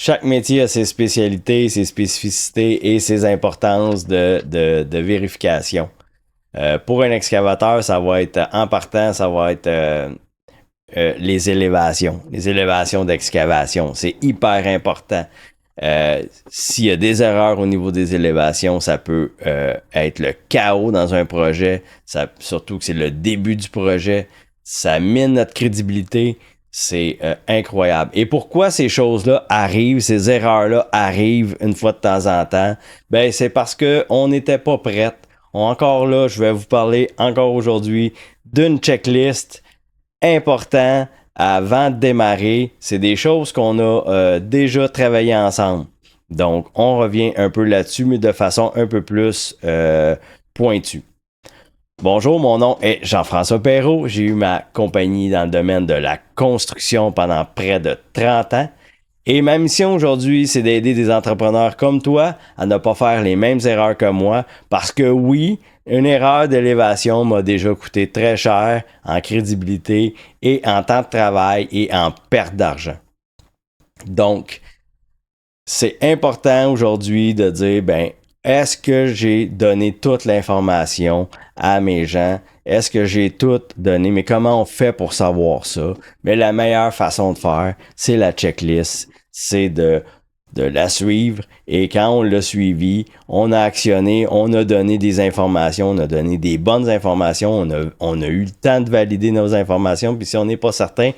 chaque métier a ses spécialités, ses spécificités et ses importances de vérification. Pour un excavateur, ça va être, en partant, ça va être les élévations d'excavation. C'est hyper important. S'il y a des erreurs au niveau des élévations, ça peut être le chaos dans un projet, surtout que c'est le début du projet, ça mine notre crédibilité, c'est incroyable. Et pourquoi ces choses-là arrivent, ces erreurs-là arrivent une fois de temps en temps? Ben, c'est parce qu'on n'était pas prête. Encore là, je vais vous parler encore aujourd'hui d'une checklist importante avant de démarrer. C'est des choses qu'on a déjà travaillé ensemble. Donc, on revient un peu là-dessus, mais de façon un peu plus pointue. Bonjour, mon nom est Jean-François Perrault. J'ai eu ma compagnie dans le domaine de la construction pendant près de 30 ans. Et ma mission aujourd'hui, c'est d'aider des entrepreneurs comme toi à ne pas faire les mêmes erreurs que moi. Parce que oui, une erreur d'élévation m'a déjà coûté très cher en crédibilité et en temps de travail et en perte d'argent. Donc, c'est important aujourd'hui de dire, ben, est-ce que j'ai donné toute l'information à mes gens? Est-ce que j'ai tout donné? Mais comment on fait pour savoir ça? Mais la meilleure façon de faire, c'est la checklist. C'est de la suivre. Et quand on l'a suivi, on a actionné, on a donné des informations, on a donné des bonnes informations, on a eu le temps de valider nos informations. Puis si on n'est pas certain,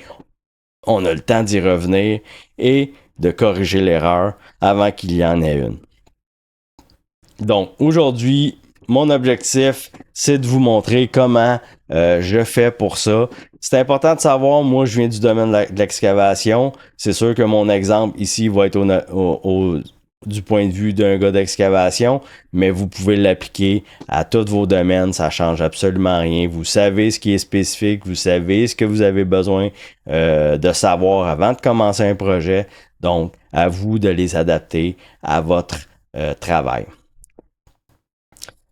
on a le temps d'y revenir et de corriger l'erreur avant qu'il y en ait une. Donc, aujourd'hui, mon objectif, c'est de vous montrer comment je fais pour ça. C'est important de savoir, moi, je viens du domaine de l'excavation. C'est sûr que mon exemple ici va être du point de vue d'un gars d'excavation, mais vous pouvez l'appliquer à tous vos domaines, ça change absolument rien. Vous savez ce qui est spécifique, vous savez ce que vous avez besoin de savoir avant de commencer un projet. Donc, à vous de les adapter à votre travail.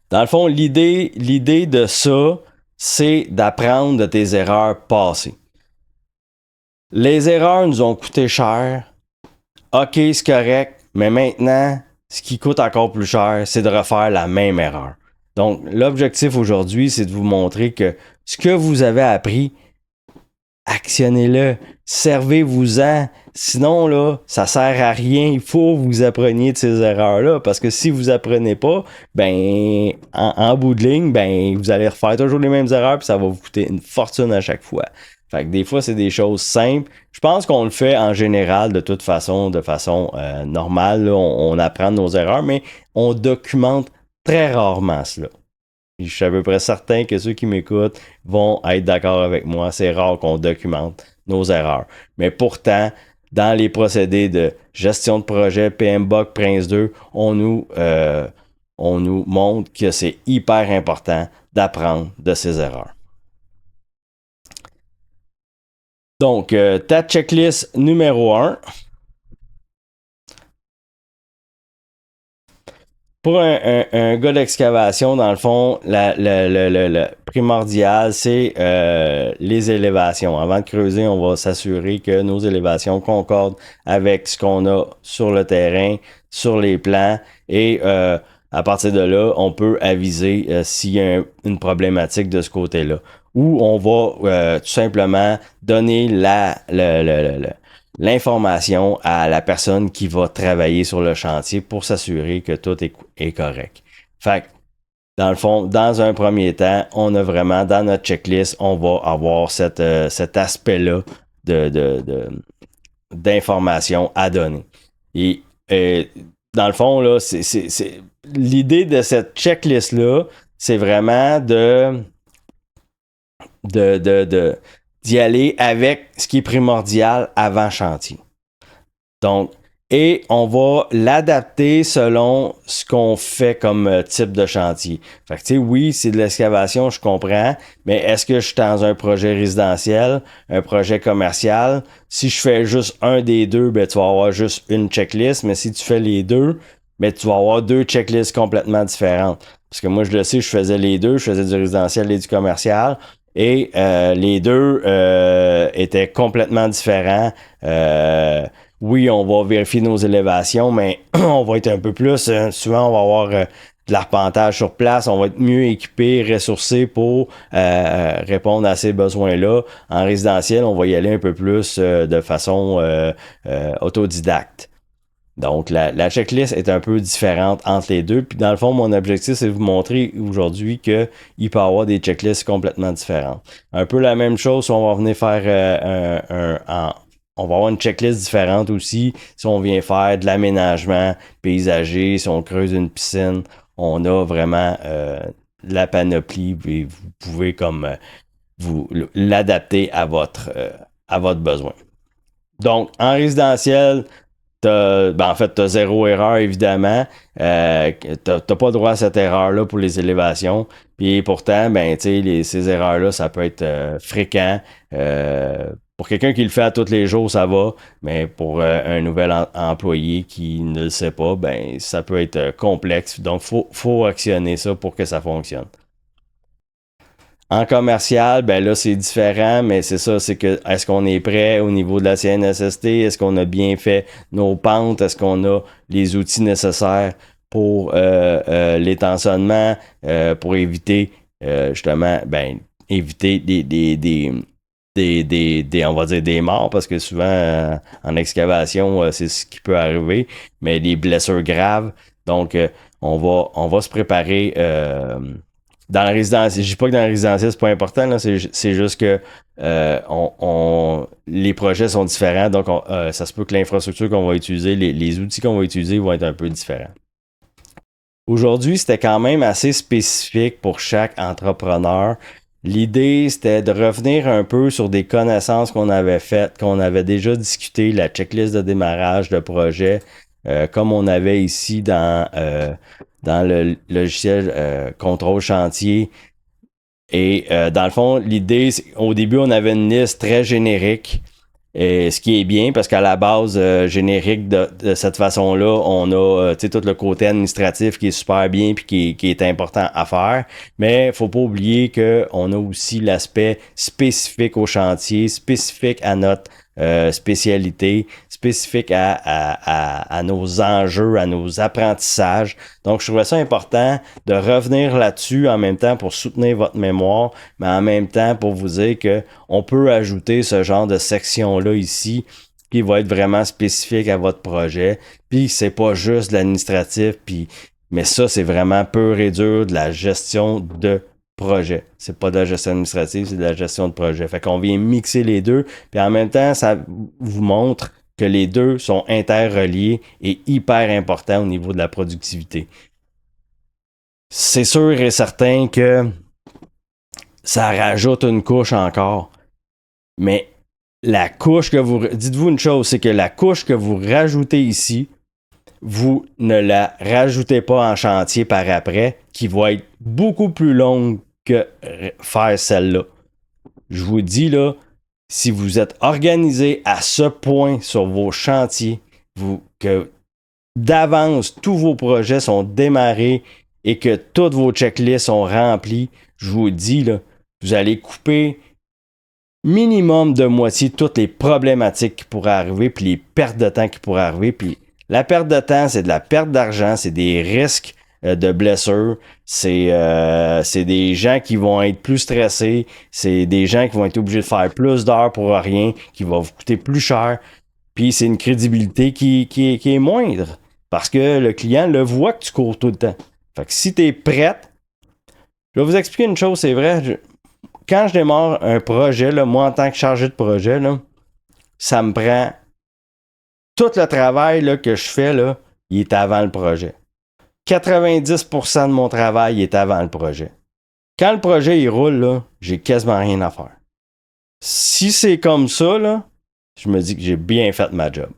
Dans le fond, l'idée de ça, c'est d'apprendre de tes erreurs passées. Les erreurs nous ont coûté cher. OK, c'est correct, mais maintenant, ce qui coûte encore plus cher, c'est de refaire la même erreur. Donc, l'objectif aujourd'hui, c'est de vous montrer que ce que vous avez appris, actionnez-le, servez-vous-en. Sinon, là, ça sert à rien. Il faut que vous appreniez de ces erreurs-là. Parce que si vous apprenez pas, ben, en bout de ligne, ben, vous allez refaire toujours les mêmes erreurs puis ça va vous coûter une fortune à chaque fois. Fait que des fois, c'est des choses simples. Je pense qu'on le fait en général de toute façon, de façon normale. Là, on apprend de nos erreurs, mais on documente très rarement cela. Je suis à peu près certain que ceux qui m'écoutent vont être d'accord avec moi. C'est rare qu'on documente nos erreurs. Mais pourtant, dans les procédés de gestion de projet, PMBOK, Prince 2, on nous montre que c'est hyper important d'apprendre de ces erreurs. Donc, ta checklist numéro 1. Pour un gars d'excavation, dans le fond, le primordial, c'est les élévations. Avant de creuser, on va s'assurer que nos élévations concordent avec ce qu'on a sur le terrain, sur les plans. Et à partir de là, on peut aviser s'il y a une problématique de ce côté-là. Ou on va tout simplement donner l'information à la personne qui va travailler sur le chantier pour s'assurer que tout est correct. Fait que, dans le fond, dans un premier temps, on a vraiment, dans notre checklist, on va avoir cet aspect-là d'information à donner. Et dans le fond, là, c'est l'idée de cette checklist-là, c'est vraiment d'y aller avec ce qui est primordial avant chantier. Donc, et on va l'adapter selon ce qu'on fait comme type de chantier. Fait que, tu sais, oui, c'est de l'excavation, je comprends, mais est-ce que je suis dans un projet résidentiel, un projet commercial? Si je fais juste un des deux, ben, tu vas avoir juste une checklist, mais si tu fais les deux, ben, tu vas avoir deux checklists complètement différentes. Parce que moi, je le sais, je faisais les deux, je faisais du résidentiel et du commercial. Et les deux étaient complètement différents oui, on va vérifier nos élévations, mais on va être un peu plus, souvent on va avoir de l'arpentage sur place, on va être mieux équipé, ressourcé pour répondre à ces besoins-là. En résidentiel, on va y aller un peu plus de façon autodidacte. Donc, la checklist est un peu différente entre les deux. Puis, dans le fond, mon objectif, c'est de vous montrer aujourd'hui qu'il peut y avoir des checklists complètement différentes. Un peu la même chose si on va venir faire on va avoir une checklist différente aussi si on vient faire de l'aménagement paysager, si on creuse une piscine. On a vraiment la panoplie et vous pouvez comme vous l'adapter à votre besoin. Donc, en résidentiel, en fait, tu as zéro erreur, évidemment. Tu n'as pas droit à cette erreur-là pour les élévations. Puis pourtant, ces erreurs-là, ça peut être fréquent. Pour quelqu'un qui le fait à tous les jours, ça va. Mais pour un nouvel employé qui ne le sait pas, ça peut être complexe. Donc, faut actionner ça pour que ça fonctionne. En commercial, là, c'est différent, mais c'est ça, c'est que est-ce qu'on est prêt au niveau de la CNSST? Est-ce qu'on a bien fait nos pentes? Est-ce qu'on a les outils nécessaires pour l'étançonnement, pour éviter justement, éviter on va dire des morts, parce que souvent, en excavation, c'est ce qui peut arriver, mais des blessures graves. Donc, on va se préparer dans la résidence. Je dis pas que dans la résidentielle, c'est pas important, là, c'est juste que les projets sont différents, donc ça se peut que l'infrastructure qu'on va utiliser, les outils qu'on va utiliser vont être un peu différents. Aujourd'hui, c'était quand même assez spécifique pour chaque entrepreneur. L'idée, c'était de revenir un peu sur des connaissances qu'on avait faites, qu'on avait déjà discuté, la checklist de démarrage de projet, comme on avait ici dans le logiciel contrôle chantier. Et dans le fond, l'idée, au début, on avait une liste très générique. Et ce qui est bien, parce qu'à la base générique de cette façon-là, on a tout le côté administratif qui est super bien puis qui est important à faire. Mais il ne faut pas oublier qu'on a aussi l'aspect spécifique au chantier, spécifique à notre spécialité, spécifique à nos enjeux, à nos apprentissages. Donc, je trouvais ça important de revenir là-dessus en même temps pour soutenir votre mémoire, mais en même temps pour vous dire qu'on peut ajouter ce genre de section-là ici qui va être vraiment spécifique à votre projet. Puis, c'est pas juste de l'administratif, mais ça, c'est vraiment pur et dur de la gestion de projet. C'est pas de la gestion administrative, c'est de la gestion de projet. Fait qu'on vient mixer les deux, puis en même temps, ça vous montre que les deux sont interreliés et hyper importants au niveau de la productivité. C'est sûr et certain que ça rajoute une couche encore, mais la couche que vous... Dites-vous une chose, c'est que la couche que vous rajoutez ici, vous ne la rajoutez pas en chantier par après, qui va être beaucoup plus longue que faire celle-là. Je vous dis là, si vous êtes organisé à ce point sur vos chantiers, que d'avance tous vos projets sont démarrés et que toutes vos checklists sont remplies, je vous dis là, vous allez couper minimum de moitié toutes les problématiques qui pourraient arriver, puis les pertes de temps qui pourraient arriver, puis la perte de temps, c'est de la perte d'argent, c'est des risques de blessures, c'est des gens qui vont être plus stressés, c'est des gens qui vont être obligés de faire plus d'heures pour rien, qui va vous coûter plus cher, puis c'est une crédibilité qui est moindre, parce que le client le voit que tu cours tout le temps. Fait que si tu es prête, je vais vous expliquer une chose, c'est vrai, quand je démarre un projet, là, moi en tant que chargé de projet, là, ça me prend tout le travail là, que je fais, là, il est avant le projet. 90% de mon travail est avant le projet. Quand le projet il roule, là, j'ai quasiment rien à faire. Si c'est comme ça, là, je me dis que j'ai bien fait ma job.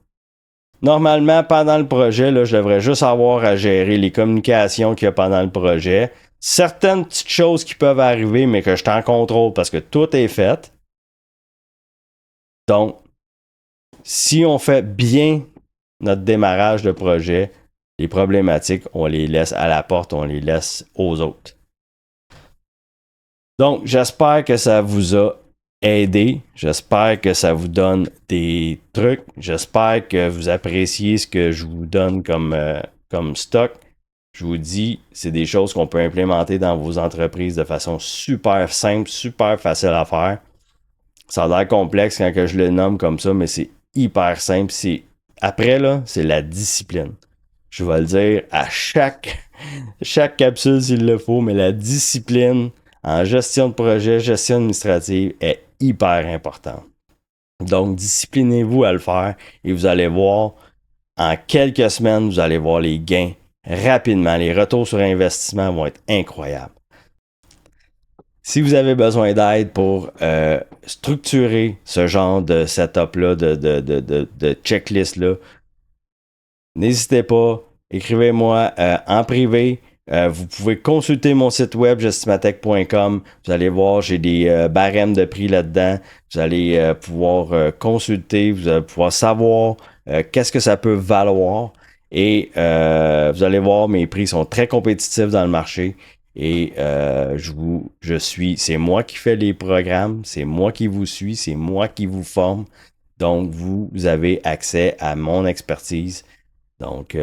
Normalement, pendant le projet, là, je devrais juste avoir à gérer les communications qu'il y a pendant le projet. Certaines petites choses qui peuvent arriver, mais que je t'en contrôle parce que tout est fait. Donc, si on fait bien notre démarrage de projet, les problématiques, on les laisse à la porte, on les laisse aux autres. Donc, j'espère que ça vous a aidé. J'espère que ça vous donne des trucs. J'espère que vous appréciez ce que je vous donne comme stock. Je vous dis, c'est des choses qu'on peut implémenter dans vos entreprises de façon super simple, super facile à faire. Ça a l'air complexe quand que je le nomme comme ça, mais c'est hyper simple. Après, là, c'est la discipline. Je vais le dire à chaque capsule s'il le faut, mais la discipline en gestion de projet, gestion administrative est hyper importante. Donc, disciplinez-vous à le faire et vous allez voir, en quelques semaines, vous allez voir les gains rapidement. Les retours sur investissement vont être incroyables. Si vous avez besoin d'aide pour structurer ce genre de setup-là, de checklist-là, n'hésitez pas, écrivez-moi en privé. Vous pouvez consulter mon site web gestimatech.com. Vous allez voir, j'ai des barèmes de prix là-dedans. Vous allez pouvoir consulter, vous allez pouvoir savoir qu'est-ce que ça peut valoir. Et vous allez voir, mes prix sont très compétitifs dans le marché. Et c'est moi qui fais les programmes, c'est moi qui vous suis, c'est moi qui vous forme. Donc, vous avez accès à mon expertise. Donc,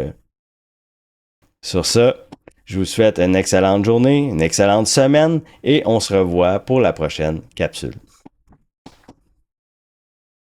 sur ça, je vous souhaite une excellente journée, une excellente semaine et on se revoit pour la prochaine capsule.